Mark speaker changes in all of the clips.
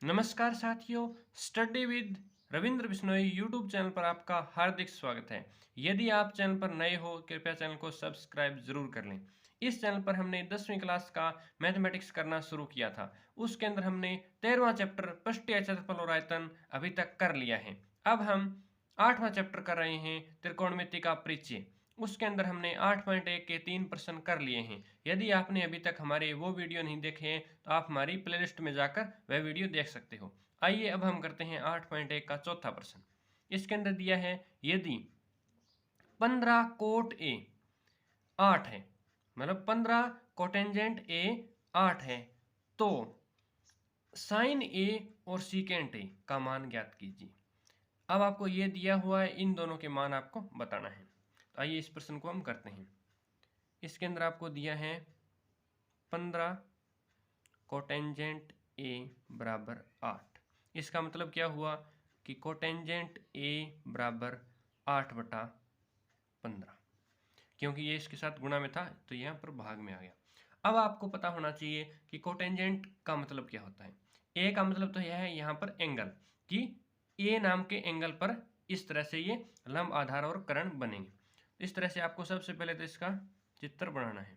Speaker 1: नमस्कार साथियों, study with Ravindra Bishnoi YouTube channel पर आपका हार्दिक स्वागत है। यदि आप चैनल पर नए हो, कृपया चैनल को सब्सक्राइब जरूर कर लें। इस चैनल पर हमने 10वीं क्लास का मैथमेटिक्स करना शुरू किया था। उसके अंदर हमने 13वां चैप्टर पृष्ठीय क्षेत्रफल और आयतन अभी तक कर लिया है। अब हम 8वां चैप्टर कर रहे हैं, त्रिकोणमिति का परिचय। उसके अंदर हमने 8.1 के 3 प्रश्न कर लिए हैं। यदि आपने अभी तक हमारे वो वीडियो नहीं देखे हैं तो आप हमारी प्लेलिस्ट में जाकर वह वीडियो देख सकते हो। आइए अब हम करते हैं 8.1 का चौथा प्रश्न। इसके अंदर दिया है, यदि 15 कोट ए 8 है, मतलब 15 कोटेंजेंट ए 8 है, तो साइन ए और सीकेंट ए का मान ज्ञात कीजिए। अब आपको ये दिया हुआ है, इन दोनों के मान आपको बताना है। तो आइए इस प्रश्न को हम करते हैं। इसके अंदर आपको दिया है 15 कोटेंजेंट ए बराबर 8। इसका मतलब क्या हुआ कि कोटेंजेंट ए बराबर 8/15, क्योंकि ये इसके साथ गुणा में था तो यहाँ पर भाग में आ गया। अब आपको पता होना चाहिए कि कोटेंजेंट का मतलब क्या होता है। ए का मतलब तो यह है यहाँ पर एंगल, कि ए नाम के एंगल पर इस तरह से ये लंब, आधार और कर्ण बनेंगे। इस तरह से आपको सबसे पहले तो इसका चित्र बनाना है।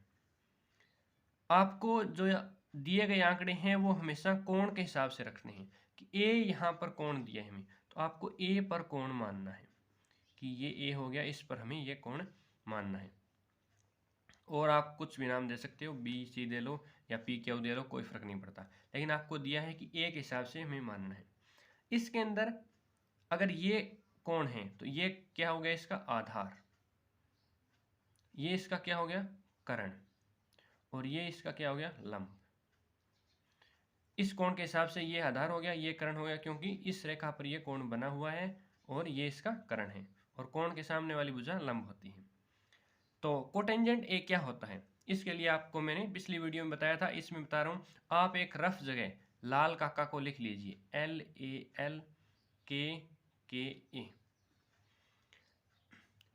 Speaker 1: आपको जो दिए गए आंकड़े हैं वो हमेशा कोण के हिसाब से रखने हैं, कि ए यहाँ पर कोण दिया है हमें, तो आपको ए पर कोण मानना है कि ये ए हो गया, इस पर हमें ये कोण मानना है। और आप कुछ भी नाम दे सकते हो, बी सी दे लो या पी क्यू दे लो, कोई फर्क नहीं पड़ता, लेकिन आपको दिया है कि ए के हिसाब से हमें मानना है। इसके अंदर अगर ये कोण है तो ये क्या हो गया, इसका आधार, ये इसका क्या हो गया, कर्ण, और ये इसका क्या हो गया, लंब। इस कोण के हिसाब से ये आधार हो गया, ये कर्ण हो गया, क्योंकि इस रेखा पर ये कोण बना हुआ है और ये इसका कर्ण है, और कोण के सामने वाली भुजा लंब होती है। तो कोटेंजेंट ए क्या होता है, इसके लिए आपको मैंने पिछली वीडियो में बताया था, इसमें बता रहा हूँ। आप एक रफ जगह लाल काका को लिख लीजिए, LALKKA।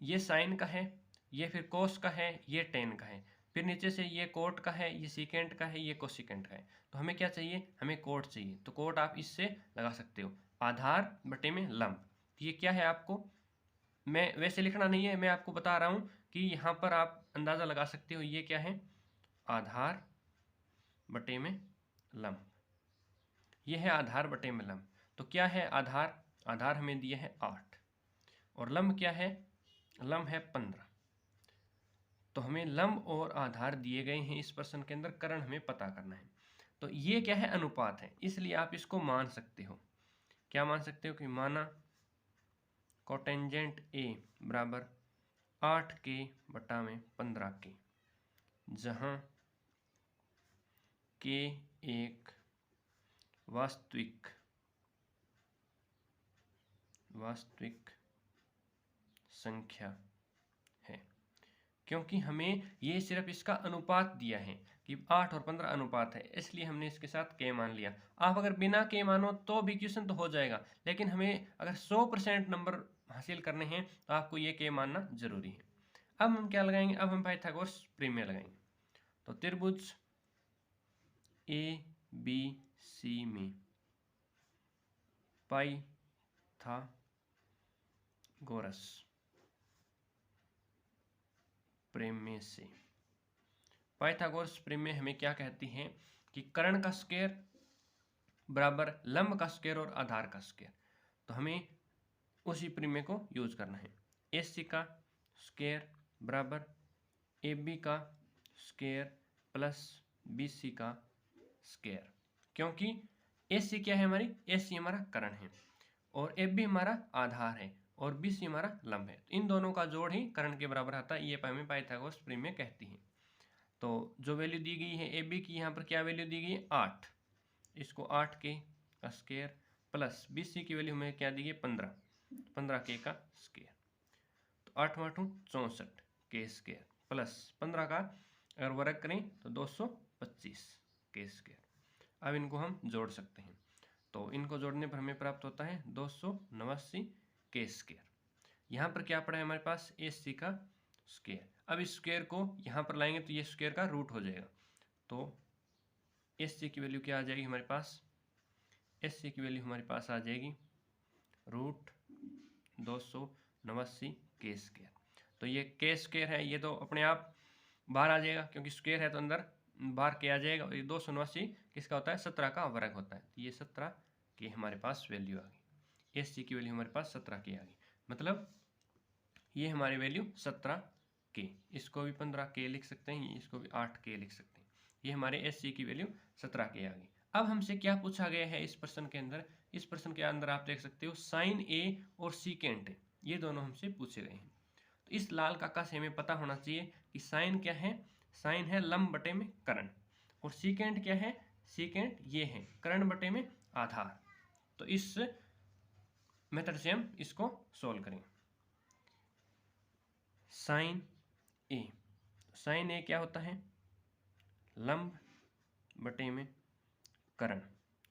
Speaker 1: ये साइन का है, ये फिर कोस का है, ये टेन का है, फिर नीचे से ये कोट का है, ये सीकेंट का है, ये कोसिकेंट का है। तो हमें क्या चाहिए, हमें कोट चाहिए। तो कोट आप इससे लगा सकते हो, आधार बटे में लंब। तो ये क्या है, आपको मैं वैसे लिखना नहीं है, मैं आपको बता रहा हूँ कि यहाँ पर आप अंदाज़ा लगा सकते हो, ये क्या है, आधार बटे में लंब। ये है आधार बटे में लंब। तो क्या है आधार, आधार हमें दिया है 8, और लंब क्या है, लंब है 15। तो हमें लंब और आधार दिए गए हैं इस प्रश्न के अंदर, कर्ण हमें पता करना है। तो ये क्या है, अनुपात है, इसलिए आप इसको मान सकते हो। क्या मान सकते हो कि माना कोटेंजेंट ए बराबर 8K/15K, जहाँ K एक वास्तविक संख्या है। क्योंकि हमें ये सिर्फ इसका अनुपात दिया है कि 8 और 15 अनुपात है, इसलिए हमने इसके साथ के मान लिया। आप अगर बिना के मानो तो भी क्वेश्चन तो हो जाएगा, लेकिन हमें अगर 100% नंबर हासिल करने हैं तो आपको ये के मानना जरूरी है। अब हम क्या लगाएंगे, अब हम पाइथागोरस प्रमेय लगाएंगे। तो त्रिभुज ABC में पाइथागोरस प्रमेय से, पाइथागोरस प्रमेय हमें क्या कहती है कि कर्ण का स्क्वायर बराबर लंब का स्क्वायर और आधार का स्क्वायर। तो हमें उसी प्रमेय को यूज करना है। AC का स्क्वायर बराबर AB का स्क्वायर प्लस BC का स्क्वायर, क्योंकि AC क्या है हमारी, AC हमारा कर्ण है, और AB हमारा आधार है, और BC हमारा लंब है। तो इन दोनों का जोड़ ही कर्ण के बराबर आता है, ये हमें पाइथागोरस प्रमेय कहती है। तो जो वैल्यू दी गई है AB की, यहाँ पर क्या वैल्यू दी गई है, 8, इसको 8K का स्क्वायर प्लस BC की वैल्यू हमें क्या दी गई, 15K का स्क्वायर। तो 8 8 64 के स्क्वायर प्लस 15 का अगर वर्ग करें तो 225 के स्क्वायर। अब इनको हम जोड़ सकते हैं, तो इनको जोड़ने पर हमें प्राप्त होता है 289 के स्क्वायर। यहाँ पर क्या पड़ा है हमारे पास, AC का स्क्वायर। अब इस स्क्वायर को यहाँ पर लाएंगे तो ये स्क्वायर का रूट हो जाएगा, तो AC की वैल्यू क्या आ जाएगी हमारे पास, एस सी की वैल्यू हमारे पास आ जाएगी √289 के स्क्वायर। तो ये के स्क्वायर है, ये तो अपने आप बाहर आ जाएगा क्योंकि स्क्वायर है तो अंदर बाहर के आ जाएगा। और ये 289 किसका होता है? 17 का वर्ग होता है। तो ये 17 के हमारे पास वैल्यू आ गई। एस सी की वैल्यू हमारे पास 17 के आ गई, मतलब ये हमारी वैल्यू 17 के। इसको भी 15 के लिख सकते हैं, इसको भी 8 के लिख सकते हैं। ये हमारे एस सी की वैल्यू 17 के आ गई। अब हमसे क्या पूछा गया है इस प्रश्न के अंदर? इस प्रश्न के अंदर आप देख सकते हो साइन ए और सीकेंट ये दोनों हमसे पूछे गए हैं। तो इस लाल काका से हमें पता होना चाहिए कि साइन क्या है? साइन है लंब बटे में कर्ण। और सीकेंट क्या है? सीकेंट ये है कर्ण बटे में आधार। तो इस मेथड से हम इसको सोल्व करेंगे। साइन ए क्या होता है? लंब बटे में कर्ण।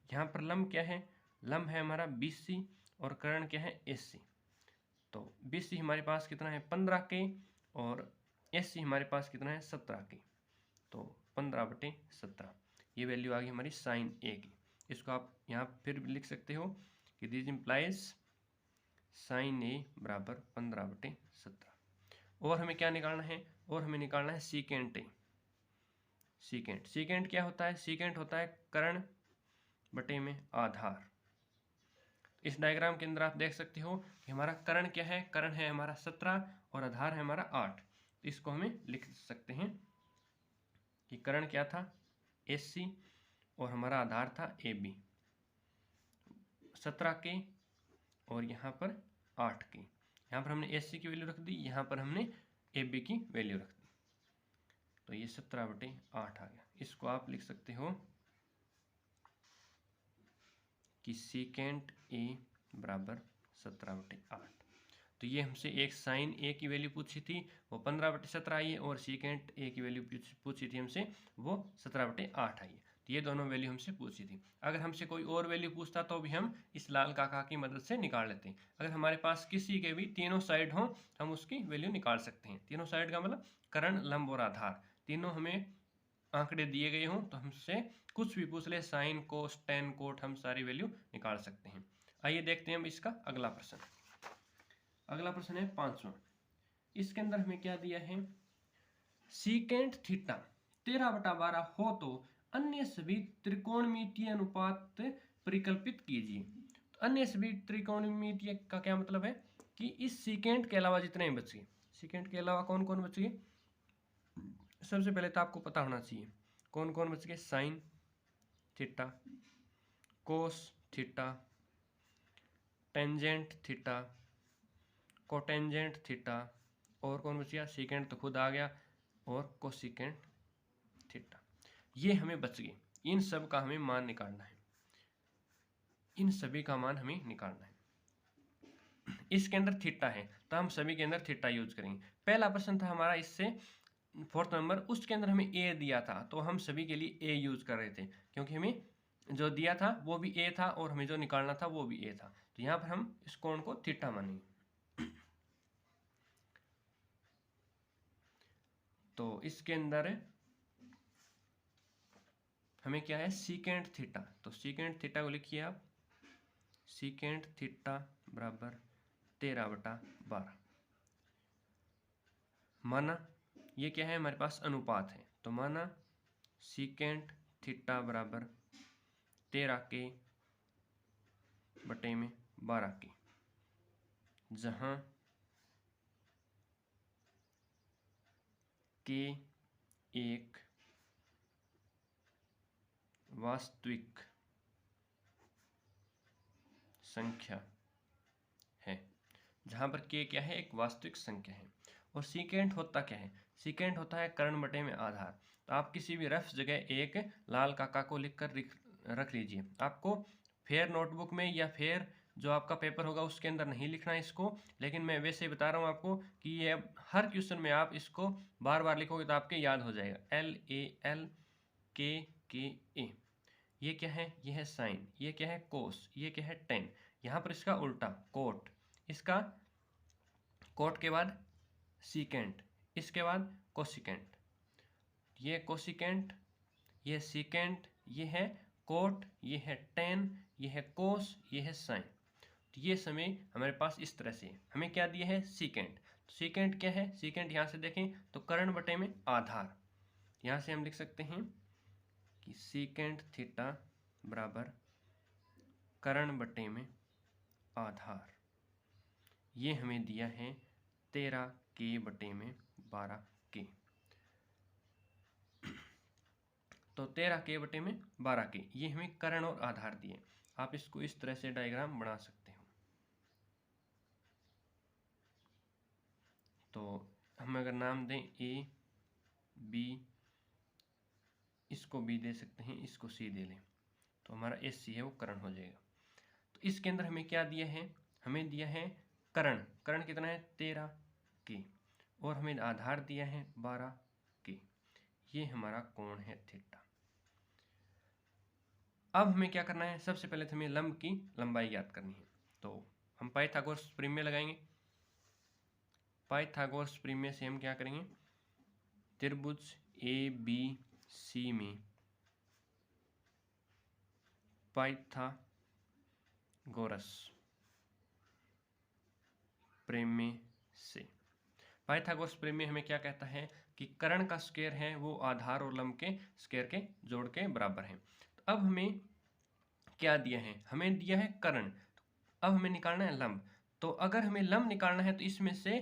Speaker 1: यहाँ पर लंब क्या है? लंब है हमारा BC और कर्ण क्या है? SC। तो BC हमारे पास कितना है? 15 के, और SC हमारे पास कितना है? 17 के। तो 15/17 ये वैल्यू आ गई हमारी साइन ए की। इसको आप यहाँ फिर भी लिख सकते हो कि दिस इम्प्लाइज साइन ए बराबर 15/17। और हमें क्या निकालना है? और हमें निकालना है सीकेंट ए। सीकेंट क्या होता है? सीकेंट होता है कर्ण बटे में आधार। इस डायग्राम के अंदर आप देख सकते हो कि हमारा कर्ण क्या है? कर्ण है हमारा 17 और आधार है हमारा 8। तो इसको हमें लिख सकते हैं कि कर्ण क्या था? SC और हमारा आधार था AB। 17 के और यहाँ पर 8 के। यहाँ पर हमने SC की वैल्यू रख दी, यहाँ पर हमने AB की वैल्यू रख दी। तो ये 17/8 आ गया। इसको आप लिख सकते हो कि सीकेंट ए बराबर 17/8। तो ये हमसे एक साइन ए की वैल्यू पूछी थी, वो 15/17 आई है, और सीकेंट ए की वैल्यू पूछी थी हमसे, वो 17/8 आई है। तो ये दोनों वैल्यू हमसे पूछी थी। अगर हमसे कोई और वैल्यू पूछता तो भी हम इस लाल काका की मदद से निकाल लेते हैं। अगर हमारे पास किसी के भी तीनों साइड हों, हम उसकी वैल्यू निकाल सकते हैं। तीनों साइड का मतलब कर्ण, लंब और आधार, तीनों हमें आंकड़े दिए गए हों तो हमसे कुछ भी पूछ ले, साइन, कोस, टेन, कोट, हम सारी वैल्यू निकाल सकते हैं। आइए देखते हैं अब इसका अगला प्रश्न। अगला प्रश्न है 5वां। इसके अंदर हमें क्या दिया है? सीकेंट थीटा 13/12 हो तो अन्य सभी त्रिकोणमितीय अनुपात परिकल्पित कीजिए। तो अन्य सभी त्रिकोणमितीय का क्या मतलब है कि इस सीकेंट के अलावा जितने बच गए, सीकेंट के अलावा कौन कौन बच गए? सबसे पहले तो आपको पता होना चाहिए कौन कौन बच गए। Sine theta, cos theta, tangent theta, cotangent theta, और कौन बच गया? सीकेंट तो खुद आ गया, और कोसिकेंट थीटा। ये हमें बच गए। इन सब का हमें मान निकालना है, इन सभी का मान हमें निकालना है। इसके अंदर थीटा है तो हम सभी के अंदर थीटा यूज करेंगे। पहला प्रश्न था हमारा इससे 4th नंबर, उसके अंदर हमें ए दिया था तो हम सभी के लिए ए यूज कर रहे थे, क्योंकि हमें जो दिया था वो भी ए था और हमें जो निकालना था वो भी ए था। तो यहाँ पर हम इस कोण को थीटा मानेंगे। तो इसके अंदर हमें क्या है? Secant theta. तो सीकेंट थीटा को लिखिए आप, सीकेंट थीटा बराबर 13/12। माना ये क्या है? हमारे पास अनुपात है, तो माना सीकेंट थीटा बराबर 13 के बटे में 12 के, जहां के एक वास्तविक संख्या है। जहां पर के क्या है? एक वास्तविक संख्या है। और सीकेंट होता क्या है? सीकेंट होता है कर्ण बटे में आधार। तो आप किसी भी रफ जगह एक लाल काका को लिखकर रख लीजिए। आपको फेयर नोटबुक में या फिर जो आपका पेपर होगा उसके अंदर नहीं लिखना है इसको, लेकिन मैं वैसे ही बता रहा हूँ आपको कि ये हर क्वेश्चन में आप इसको बार बार लिखोगे तो आपके याद हो जाएगा। LALKKA। ये क्या है? ये है साइन। ये क्या है? कोस। ये क्या है? टेन। यहाँ पर इसका उल्टा कोट। इसका कोट के बाद सीकेंट, इसके बाद कोसिकेंट। ये कोसिकेंट, ये सीकेंट, ये है कोट, ये है टेन, ये है कोस, ये है साइन। तो ये समय हमारे पास इस तरह से है। हमें क्या दिया है, सीकेंट। तो सीकेंट क्या है, सीकेंट यहाँ से देखें तो कर्ण बटे में आधार। यहाँ से हम लिख सकते हैं कि सीकेंट थीटा बराबर कर्ण बटे में आधार। ये हमें दिया है 13 के बटे में 12 के। तो 13 के बटे में 12 के, ये हमें कर्ण और आधार दिए। आप इसको इस तरह से डायग्राम बना सकते हो। तो हम अगर नाम दें ए बी, इसको बी दे सकते हैं, इसको सी दे लें, तो हमारा एस सी है वो कर्ण हो जाएगा। तो इसके अंदर हमें क्या दिया है, हमें दिया है कर्ण। कर्ण कितना है, 13 के, और हमें आधार दिया है 12 के। ये हमारा कोण है थीटा। अब हमें क्या करना है, सबसे पहले तो हमें लंब की लंबाई ज्ञात करनी है। तो हम पाइथागोरस प्रमेय लगाएंगे। पाइथागोरस प्रमेय से हम क्या करेंगे, त्रिभुज ए बी सी में पाइथागोरस प्रमेय से, पाइथागोरस प्रमेय हमें क्या कहता है कि कर्ण का स्क्वायर है वो आधार और लंब के स्क्वायर के जोड़ के बराबर है। तो अब हमें क्या दिया है, हमें दिया है कर्ण, अब हमें निकालना है लंब। तो अगर हमें लंब निकालना है तो इसमें से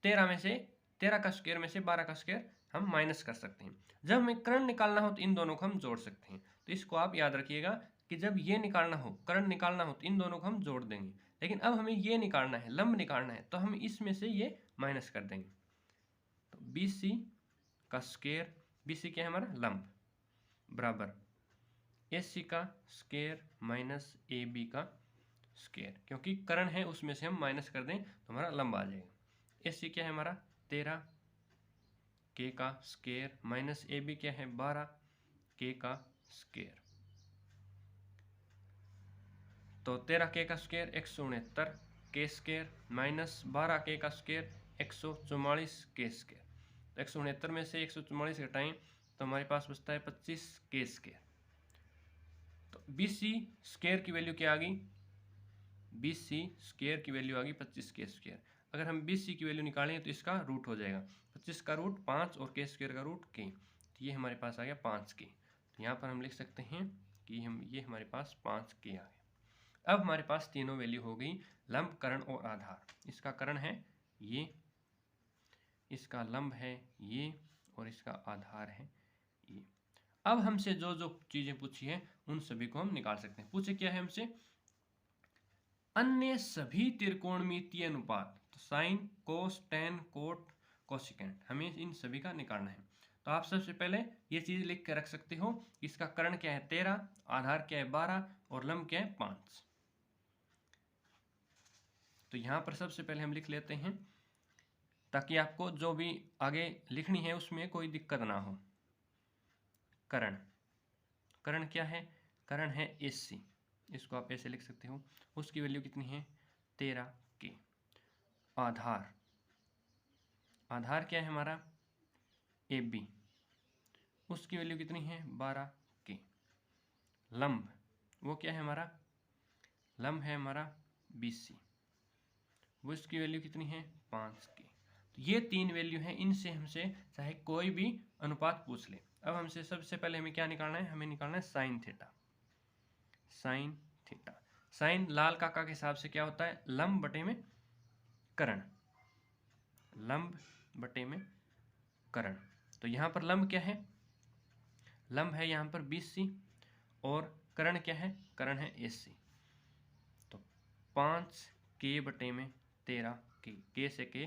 Speaker 1: 13 का स्क्वायर में से 12 का स्क्वायर हम माइनस कर सकते हैं। जब हमें कर्ण निकालना हो तो इन दोनों को हम जोड़ सकते हैं। तो इसको आप याद रखिएगा कि जब ये निकालना हो, कर्ण निकालना हो, तो इन दोनों को हम जोड़ देंगे। लेकिन अब हमें ये निकालना है, लंब निकालना है, तो हम इसमें से ये माइनस कर देंगे। तो बी सी का स्क्वायर, बी सी क्या है हमारा लंब, बराबर ए सी का स्क्वायर माइनस ए बी का स्क्वायर, क्योंकि कर्ण है उसमें से हम माइनस कर दें तो हमारा लंब आ जाएगा। ए सी क्या है हमारा 13 के का स्क्वायर माइनस ए बी क्या है 12 के का स्क्वायर। तो 13 के का स्क्वायर 169 के स्क्वायर माइनस 12 के का स्क्वायर 144 के स्क्वायर। तो 169 में से 144 घटाएं तो हमारे पास बचता है 25 के स्क्वायर। तो बी सी स्क्वायर की वैल्यू क्या आ गई, बी सी स्क्वायर की वैल्यू आ गई 25 के स्क्वायर। अगर हम बी सी की वैल्यू निकालें तो इसका रूट हो जाएगा 25 का रूट 5 और के स्क्वायर का रूट के, तो ये हमारे पास आ गया 5 के। तो यहाँ पर हम लिख सकते हैं कि ये हमारे पास 5 के आ गए। अब हमारे पास तीनों वैल्यू हो गई, लंब, कर्ण और आधार। इसका कर्ण है ये, इसका लंब है ये, और इसका आधार है ये। अब हमसे जो जो चीजें पूछी है उन सभी को हम निकाल सकते हैं। पूछे क्या है हमसे, अन्य सभी त्रिकोणमितीय अनुपात, तो साइन, कोस, टेन, कोट, कोसिकेंट, हमें इन सभी का निकालना है। तो आप सबसे पहले ये चीज लिख के रख सकते हो, इसका कर्ण क्या है 13, आधार क्या है 12 और लंब क्या है 5। तो यहाँ पर सबसे पहले हम लिख लेते हैं ताकि आपको जो भी आगे लिखनी है उसमें कोई दिक्कत ना हो। कर्ण, कर्ण क्या है, कर्ण है AC, इसको आप ऐसे लिख सकते हो। उसकी वैल्यू कितनी है 13 के। आधार, आधार क्या है हमारा AB, उसकी वैल्यू कितनी है 12 के। लंब, वो क्या है हमारा, लंब है हमारा BC, वो इसकी वैल्यू कितनी है 5 की। तो ये तीन वैल्यू है, इनसे हमसे चाहे कोई भी अनुपात पूछ ले। अब हमसे सबसे पहले हमें क्या निकालना है, हमें निकालना है sine theta. Sine theta, sine लाल काका के हिसाब से क्या होता है, लंब बटे में कर्ण, लंब बटे में कर्ण। तो यहाँ पर लंब क्या है, लंब है यहाँ पर BC, और कर्ण क्या है, कर्ण है AC। तो 5 के बटे में 13 के से के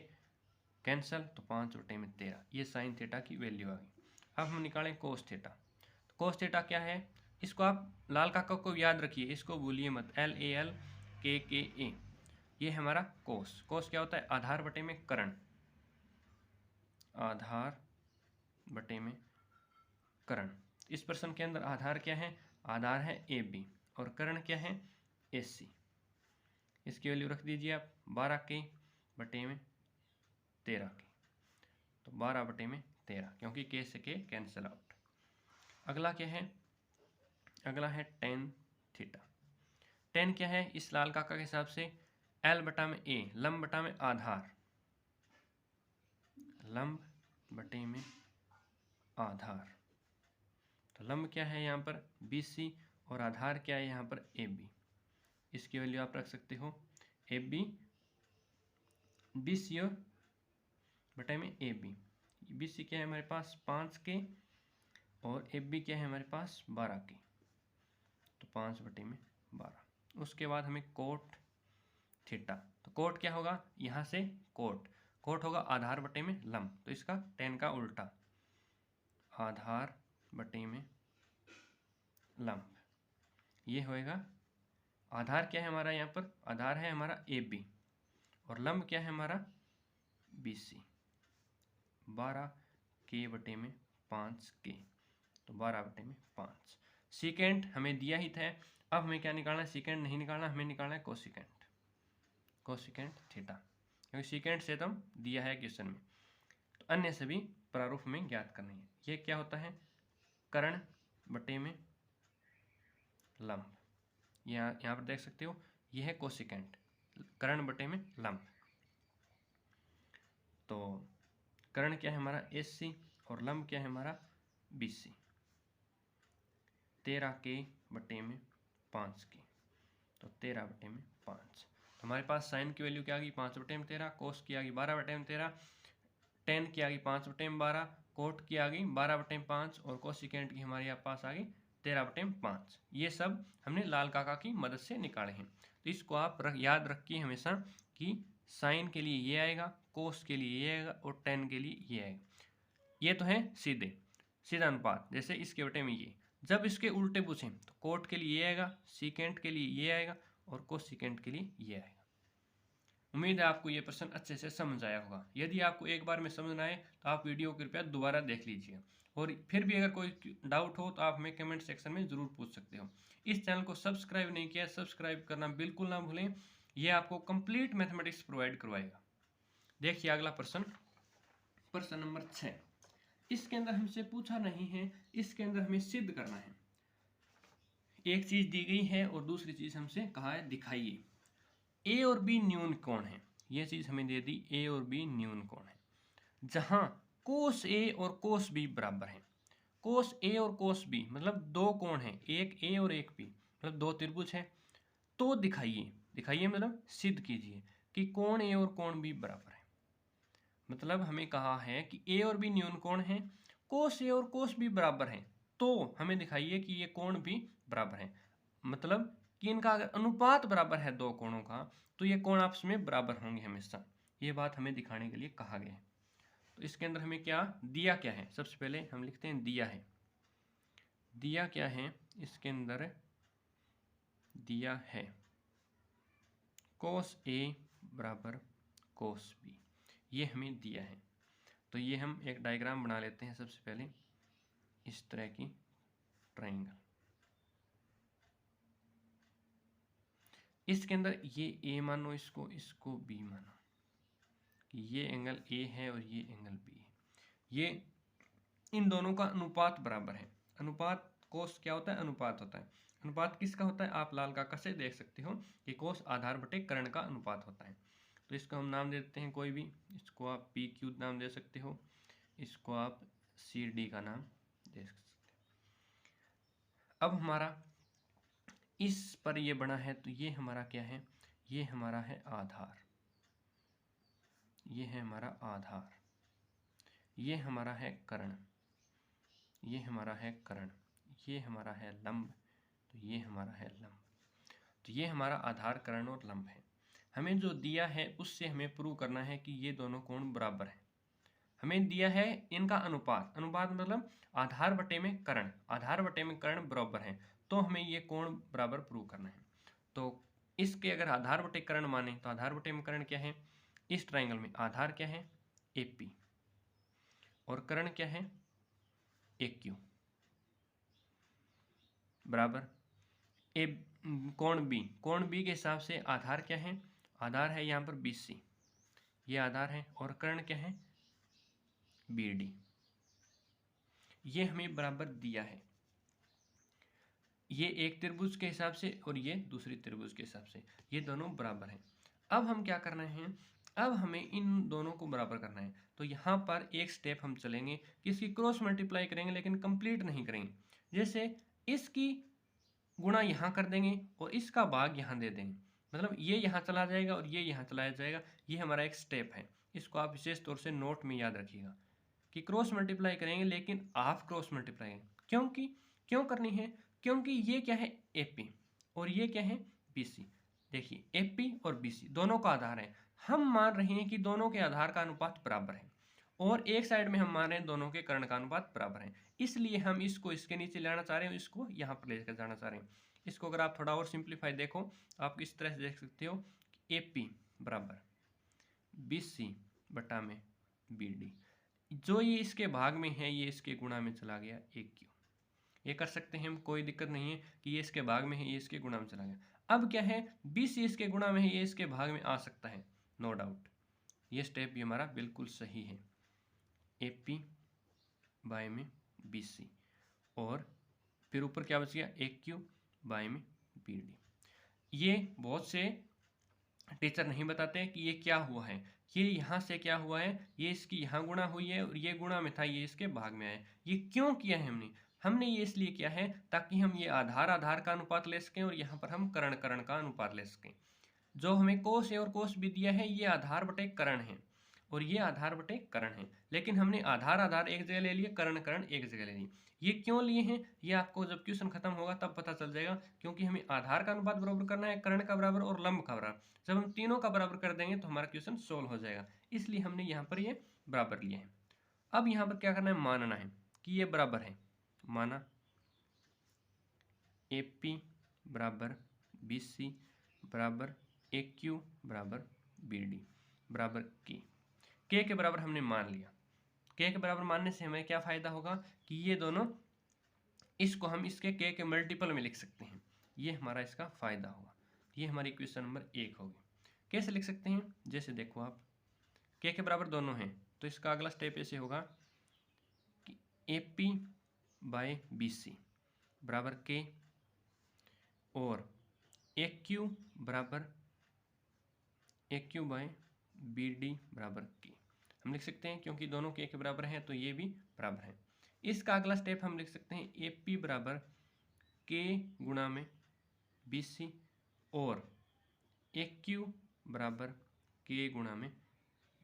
Speaker 1: कैंसल, तो 5 बटे में 13, ये साइन थीटा की वैल्यू आ गई। अब हम निकालें कोस थीटा। तो कोस थीटा क्या है, इसको आप लाल काका को याद रखिए, इसको भूलिए मत, LAL KKA, ये हमारा कोस। कोस क्या होता है, आधार बटे में कर्ण, आधार बटे में कर्ण। इस प्रश्न के अंदर आधार क्या है, आधार है AB और कर्ण क्या है AC। इसकी वैल्यू रख दीजिए आप 12 के बटे में 13 के, तो 12 बटे में 13, क्योंकि के से के कैंसिल आउट। अगला क्या है, अगला है टेन थीटा। टेन क्या है इस लाल काका के हिसाब से, एल बटा में ए, लंब बटा में आधार, लंब बटे में आधार। तो लंब क्या है यहाँ पर BC और आधार क्या है यहाँ पर AB। इसकी वैल्यू आप रख सकते हो AB BC और बटे में AB। BC क्या है हमारे पास 5 के और AB क्या है हमारे पास 12 के, तो 5 बटे में 12। उसके बाद हमें कोट थीटा, तो कोट क्या होगा यहाँ से कोट होगा आधार बटे में लंब, तो इसका टेन का उल्टा, आधार बटे में लंब। ये होएगा आधार क्या है हमारा यहाँ पर, आधार है हमारा AB और लंब क्या है हमारा BC, 12 के बटे में 5 के, तो 12 बटे में 5। सीकेंट हमें दिया ही था, अब हमें क्या निकालना है, सीकेंट नहीं निकालना, हमें निकालना है कोसिकेंट थीटा, क्योंकि सीकेंट से तो दिया है क्वेश्चन में। तो अन्य सभी प्रारूप में ज्ञात करनी है। ये क्या होता है कर्ण बटे में लंब, यहाँ पर देख सकते हो यह है कोसिकेंट, कर्ण बटे में लंब। तो कर्ण क्या है हमारा AC और लंब क्या है हमारा BC, 13 के बटे में 5 के, तो 13 बटे में 5। तो हमारे पास साइन की वैल्यू क्या आ गई 5 बटे में 13, कोस की आ गई 12 बटे में 13, टेन की आ गई 5 बटे में 12, कोट की आ गई 12 बटे में 5 और कोसिकेंट की हमारे यहाँ पास आ गई 13 बटे में 5। ये सब हमने लाल काका की मदद से निकाले हैं। तो इसको आप याद रखिए हमेशा कि साइन के लिए ये आएगा, कोस के लिए ये आएगा और टेन के लिए ये आएगा। ये तो है सीधा अनुपात, जैसे इसके बटे में ये। जब इसके उल्टे पूछें तो कोट के लिए ये आएगा, सीकेंट के लिए ये आएगा और कोसिकेंट के लिए ये आएगा। उम्मीद है आपको ये प्रश्न अच्छे से समझ आया होगा। यदि आपको एक बार में समझ ना आए तो आप वीडियो को कृपया दोबारा देख लीजिए, और फिर भी अगर कोई डाउट हो तो आप हमें कमेंट सेक्शन में ज़रूर पूछ सकते हो। इस चैनल को सब्सक्राइब नहीं किया, सब्सक्राइब करना बिल्कुल ना भूलें, ये आपको कंप्लीट मैथमेटिक्स प्रोवाइड करवाएगा। देखिए अगला प्रश्न नंबर 6। इसके अंदर हमसे पूछा नहीं है, इसके अंदर हमें सिद्ध करना है। एक चीज दी गई है और दूसरी चीज हमसे कहा है दिखाइए A और B न्यून कोण है। ये चीज हमें दे दी A और B न्यून कोण है, जहां कोस A और कोस B बराबर है। कोस A और कोस B मतलब दो कोण हैं, एक A और एक B, मतलब दो त्रिभुज है। तो दिखाइए मतलब सिद्ध कीजिए कि कोण A और कोण B बराबर है। मतलब हमें कहा है कि A और B न्यून कोण है, कोस A और कोस B बराबर है, तो हमें दिखाइए कि ये कोण भी बराबर है। मतलब कि इनका अगर अनुपात बराबर है दो कोणों का, तो ये कोण आपस में बराबर होंगे हमेशा। ये बात हमें दिखाने के लिए कहा गया है। तो इसके अंदर हमें क्या दिया, क्या है, सबसे पहले हम लिखते हैं दिया है। दिया क्या है इसके अंदर, दिया है कोस A बराबर कोस B, ये हमें दिया है। तो ये हम एक डायग्राम बना लेते हैं सबसे पहले, इस तरह की ट्रायंगल। इसके अंदर ये A मानो, इसको B मानो, कि ये एंगल A है और ये एंगल B है। ये इन दोनों का अनुपात बराबर है। अनुपात कोस क्या होता है, अनुपात होता है। अनुपात किसका होता है, आप लाल काका से देख सकते हो कि कोस आधार बटे कर्ण का अनुपात होता है। तो इसको हम नाम दे देते हैं कोई भी, इसको आप PQ नाम दे सकते हो, इसको आप CD का नाम दे सकते हो। अब हमारा इस पर ये बना है, तो ये हमारा क्या है, ये हमारा है आधार, ये है हमारा आधार, ये हमारा है कर्ण, ये हमारा है कर्ण, ये हमारा है लंब, तो ये हमारा है लंब। तो ये हमारा आधार कर्ण और लंब है। हमें जो दिया है उससे हमें प्रूव करना है कि ये दोनों कोण बराबर हैं। हमें दिया है इनका अनुपात, अनुपात मतलब आधार बटे में कर्ण, आधार बटे में कर्ण बराबर है, तो हमें ये कोण बराबर प्रूव करना है। तो इसके अगर आधार बटे कर्ण माने तो आधार बटे में कर्ण क्या है, इस ट्रायंगल में आधार क्या है AP और कर्ण क्या है AQ बराबर ए कोण B के हिसाब से आधार क्या है, आधार है यहाँ पर BC, ये आधार है, और कर्ण क्या है BD, ये हमें बराबर दिया है। ये एक त्रिभुज के हिसाब से और ये दूसरी त्रिभुज के हिसाब से, ये दोनों बराबर हैं। अब हम क्या करना है, अब हमें इन दोनों को बराबर करना है। तो यहाँ पर एक स्टेप हम चलेंगे कि इसकी क्रॉस मल्टीप्लाई करेंगे, लेकिन कंप्लीट नहीं करेंगे। जैसे इसकी गुणा यहाँ कर देंगे और इसका भाग यहाँ दे देंगे, मतलब ये यहाँ चला जाएगा और ये यहाँ चला जाएगा। ये हमारा एक स्टेप है, इसको आप विशेष तौर से नोट में याद रखिएगा कि क्रॉस मल्टीप्लाई करेंगे, लेकिन हाफ क्रॉस मल्टीप्लाई क्योंकि क्यों करनी है, क्योंकि ये क्या है एपी और ये क्या है बीसी। देखिए एपी और बीसी दोनों का आधार है, हम मान रहे हैं कि दोनों के आधार का अनुपात बराबर है और एक साइड में हम मान रहे हैं दोनों के कर्ण का अनुपात बराबर है, इसलिए हम इसको इसके नीचे लाना चाह रहे हैं, इसको यहाँ पर लेकर जाना चाह रहे हैं। इसको अगर आप थोड़ा और सिंप्लीफाई देखो, आप इस तरह से देख सकते हो कि एपी बराबर बीसी बटा में बीडी, जो ये इसके भाग में है ये इसके गुणा में चला गया एक क्यू। ये कर सकते हैं हम, कोई दिक्कत नहीं है कि ये इसके भाग में है ये इसके गुणा में चला गया। अब क्या है बीसी इसके गुणा में है ये इसके भाग में आ सकता है, नो डाउट। ये स्टेप भी हमारा बिल्कुल सही है, एपी बाय में बीसी और फिर ऊपर क्या बच गया एक क्यू बाय में बीडी। ये बहुत से टीचर नहीं बताते कि ये क्या हुआ है, ये यहाँ से क्या हुआ है, ये इसकी यहाँ गुणा हुई है और ये गुणा में था ये इसके भाग में आया। ये क्यों किया है हमने, हमने ये इसलिए किया है ताकि हम ये आधार आधार का अनुपात ले सकें और यहाँ पर हम कर्ण कर्ण का अनुपात ले सकें। जो हमें कोस ए और कोस बी दिया है ये आधार बटे कर्ण है और ये आधार बटे कर्ण है, लेकिन हमने आधार आधार एक जगह ले लिए, कर्ण कर्ण एक जगह ले लिए। ये क्यों लिए हैं ये आपको जब क्वेश्चन खत्म होगा तब पता चल जाएगा, क्योंकि हमें आधार का अनुपात बराबर करना है, कर्ण का बराबर और लंब का बराबर। जब हम तीनों का बराबर कर देंगे तो हमारा क्वेश्चन सोल्व हो जाएगा, इसलिए हमने यहाँ पर ये बराबर लिए हैं। अब यहाँ पर क्या करना है, मानना है कि ये बराबर है, माना AP बराबर BC बराबर AQ बराबर BD बराबर K के बराबर हमने मान लिया। K के बराबर मानने से हमें क्या फ़ायदा होगा कि ये दोनों, इसको हम इसके K के मल्टीपल में लिख सकते हैं, ये हमारा इसका फ़ायदा होगा। ये हमारी इक्वेशन नंबर 1 होगी। कैसे लिख सकते हैं, जैसे देखो आप K के बराबर दोनों हैं तो इसका अगला स्टेप ऐसे होगा कि AP बाय BC बराबर K और AQ बराबर AQ बाय BD बराबर K हम लिख सकते हैं, क्योंकि दोनों K के बराबर हैं तो ये भी बराबर है। इसका अगला स्टेप हम लिख सकते हैं AP बराबर K गुणा में BC और AQ बराबर K गुणा में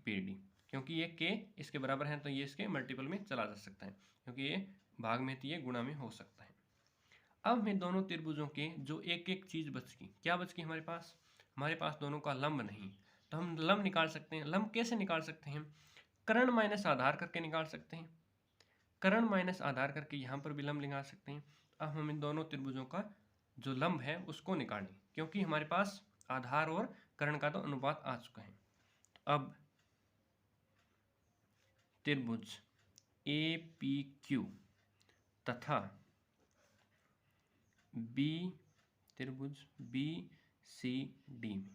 Speaker 1: BD, क्योंकि ये K इसके बराबर है तो ये इसके मल्टीपल में चला जा सकता है, क्योंकि ये भाग में तो ये गुणा में हो सकता है। अब हमें दोनों त्रिभुजों के जो एक एक चीज़ बच गई, क्या बच गई हमारे पास दोनों का लंब नहीं, तो हम लंब निकाल सकते हैं। लंब कैसे निकाल सकते हैं, कर्ण माइनस आधार करके निकाल सकते हैं, कर्ण माइनस आधार करके यहाँ पर भी लंब निकाल सकते हैं। अब हम इन दोनों त्रिभुजों का जो लंब है उसको निकालें, क्योंकि हमारे पास आधार और कर्ण का तो अनुपात आ चुका है। अब त्रिभुज APQ तथा त्रिभुज BCD में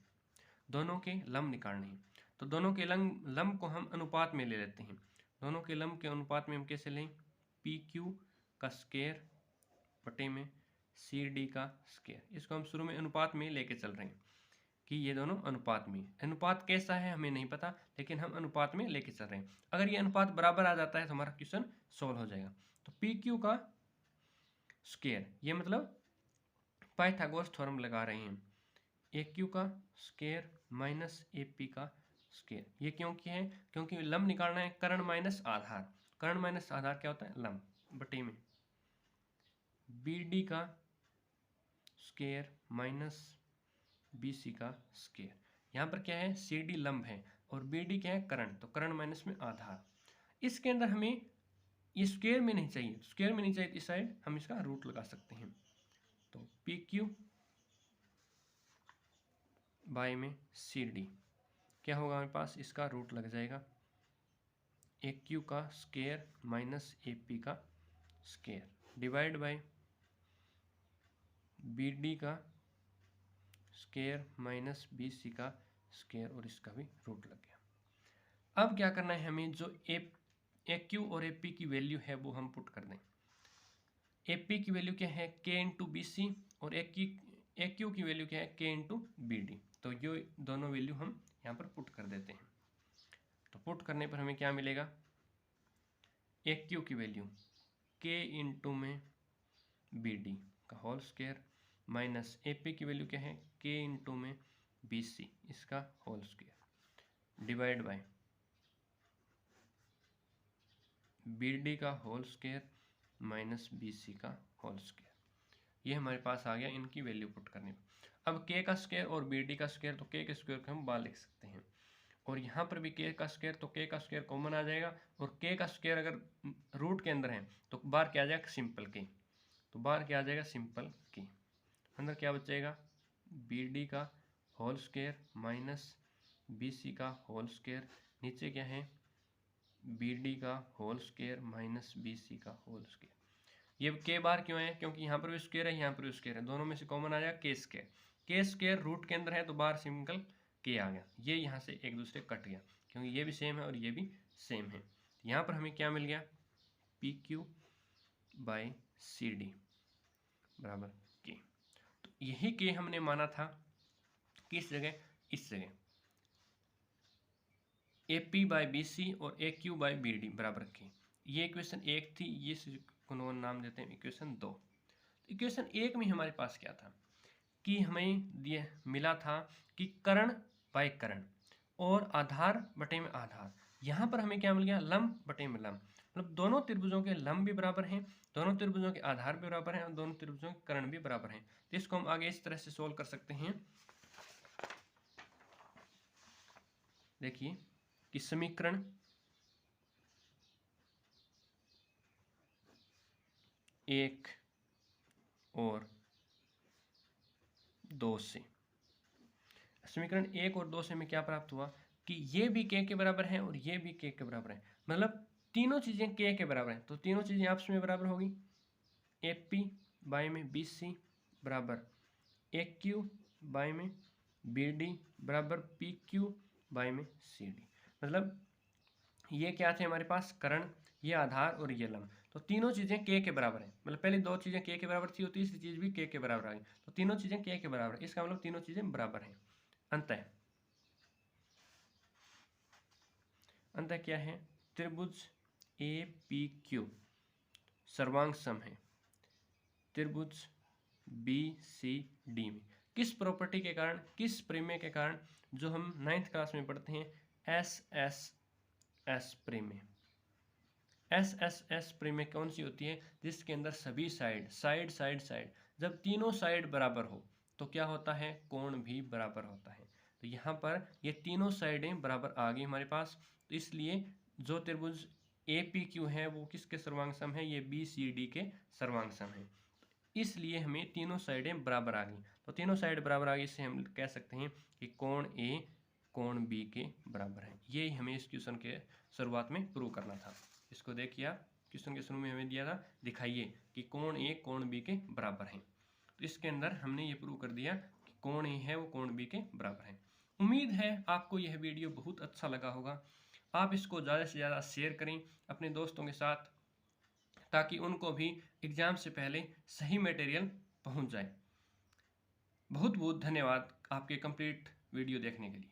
Speaker 1: दोनों के लंब निकालने हैं, तो दोनों के लंब को हम अनुपात में ले लेते हैं। दोनों के लंब के अनुपात में हम कैसे लें, PQ का स्क्वायर बटे में CD का स्क्वायर। इसको हम शुरू में अनुपात में लेके चल रहे हैं कि ये दोनों अनुपात में, अनुपात कैसा है हमें नहीं पता, लेकिन हम अनुपात में लेके चल रहे हैं। अगर ये अनुपात बराबर आ जाता है तो हमारा क्वेश्चन सोल्व हो जाएगा। तो PQ का स्क्वायर, ये मतलब पाइथागोरस थ्योरम लगा रहे हैं, AQ का स्क्वायर माइनस AP का स्क्वायर। ये क्यों किया है, क्योंकि लंब निकालना है, कर्ण माइनस आधार, कर्ण माइनस आधार क्या होता है लंब, बटे में BD का स्क्वायर माइनस BC का स्क्वायर। यहाँ पर क्या है, CD लंब है और BD क्या है कर्ण, तो कर्ण माइनस में आधार। इसके अंदर हमें ये स्क्वायर में नहीं चाहिए, स्क्वायर में नहीं चाहिए इस साइड हम इसका रूट लगा सकते हैं। तो PQ बाय में CD क्या होगा हमारे पास, इसका रूट लग जाएगा AQ का स्क्वायर माइनस AP का स्क्वायर डिवाइड बाय BD का स्क्वायर माइनस BC का स्क्वायर और इसका भी रूट लग गया। अब क्या करना है हमें, जो AQ और AP की वैल्यू है वो हम पुट कर दें। ए पी की वैल्यू क्या है के इंटू बी सी, और ए क्यू की वैल्यू क्या है के इंटू बी डी। तो ये दोनों वैल्यू हम यहाँ पर पुट कर देते हैं। तो पुट करने पर हमें क्या मिलेगा, ए क्यू की वैल्यू के इंटू में बी डी का whole square minus A P की वैल्यू क्या है के इंटू में बी सी इसका whole square divide by B D का whole square minus B C का होल स्क्वायर। ये हमारे पास आ गया इनकी वैल्यू पुट करने पर। अब के का स्क्वायर और बी डी का स्क्वायर, तो के स्क्वायर को हम बाहर लिख सकते हैं, और यहाँ पर भी के का स्क्वायर, तो के का स्क्वायर कॉमन आ जाएगा, और के का स्क्वायर अगर रूट के अंदर है तो बाहर क्या आ जाएगा सिंपल के, तो बाहर क्या आ जाएगा सिंपल के, अंदर क्या बचेगा बी डी का whole square minus B C का होल स्क्वायर, नीचे क्या है बी डी का whole square minus B C का होल स्क्वायर। ये के बार क्यों है, क्योंकि यहाँ पर भी स्क्वायर है यहाँ पर भी स्क्वायर है, दोनों में से कॉमन आ जाएगा के स्क्वायर, के स्क्वायर रूट के अंदर है तो बाहर सिंपल के आ गया, ये यहाँ से एक दूसरे कट गया क्योंकि ये भी सेम है और ये भी सेम है। यहाँ पर हमें क्या मिल गया P Q by C D बराबर के। तो यही के हमने माना था किस जगह, इस जगह A P by B C और A Q by B D बराबर के। ये इक्वेशन एक थी, ये को नाम देते हैं इक्वेशन दो। इक्वेशन एक में हमारे पास क्या था कि हमें दिए मिला था कि कर्ण बाई कर्ण और आधार बटे में आधार। यहाँ पर हमें क्या मिल गया लंब बटे में लंब, मतलब दोनों त्रिभुजों के लंब भी बराबर हैं, दोनों त्रिभुजों के आधार भी बराबर हैं और दोनों त्रिभुजों के कर्ण भी बराबर हैं। तो इसको हम आगे इस तरह से सोल्व कर सकते हैं। देखिए कि समीकरण एक और दो से, समीकरण एक और दो से हमें क्या प्राप्त हुआ कि ये भी के बराबर है और ये भी के बराबर है, मतलब तीनों चीजें के बराबर हैं, तो तीनों चीजें आपस में बराबर होगी। ए पी बाई में बी सी बराबर ए क्यू बाई में बी डी बराबर पी क्यू बाई में सी डी, मतलब ये क्या थे हमारे पास कर्ण, ये आधार और ये लंब, तो तीनों चीजें के बराबर हैं, मतलब पहले दो चीजें के बराबर थी और तीसरी चीज भी के बराबर आ गई, तो तीनों चीजें के बराबर, इसका मतलब तीनों चीजें बराबर हैं। अंतः क्या है त्रिभुज ए पी क्यू सर्वांग सम है त्रिभुज बी सी डी में, किस प्रॉपर्टी के कारण, किस प्रमेय के कारण, जो हम 9th क्लास में पढ़ते हैं एस एस एस प्रमेय। एस एस एस प्रमेय कौन सी होती है, जिसके अंदर सभी साइड जब तीनों साइड बराबर हो तो क्या होता है कोण भी बराबर होता है। तो यहाँ पर ये तीनों साइडें बराबर आ गई हमारे पास, तो इसलिए जो त्रिभुज ए पी क्यू है वो किसके सर्वांग सम है, ये बी सी डी के सर्वांग सम है, इसलिए हमें तीनों साइडें बराबर आ गई। तो तीनों साइड बराबर आ गई, इससे हम कह सकते हैं कि कोण ए कोण बी के बराबर है। ये हमें इस क्वेश्चन के शुरुआत में प्रूव करना था। इसको देखिए आप, क्वेश्चन के शुरू में हमें दिया था दिखाइए कि कोण ए कोण बी के बराबर है, तो इसके अंदर हमने ये प्रूव कर दिया कि कोण ए है वो कोण बी के बराबर है। उम्मीद है आपको यह वीडियो बहुत अच्छा लगा होगा। आप इसको ज़्यादा से ज़्यादा शेयर करें अपने दोस्तों के साथ, ताकि उनको भी एग्ज़ाम से पहले सही मटेरियल पहुंच जाए। बहुत बहुत धन्यवाद आपके कंप्लीट वीडियो देखने के लिए।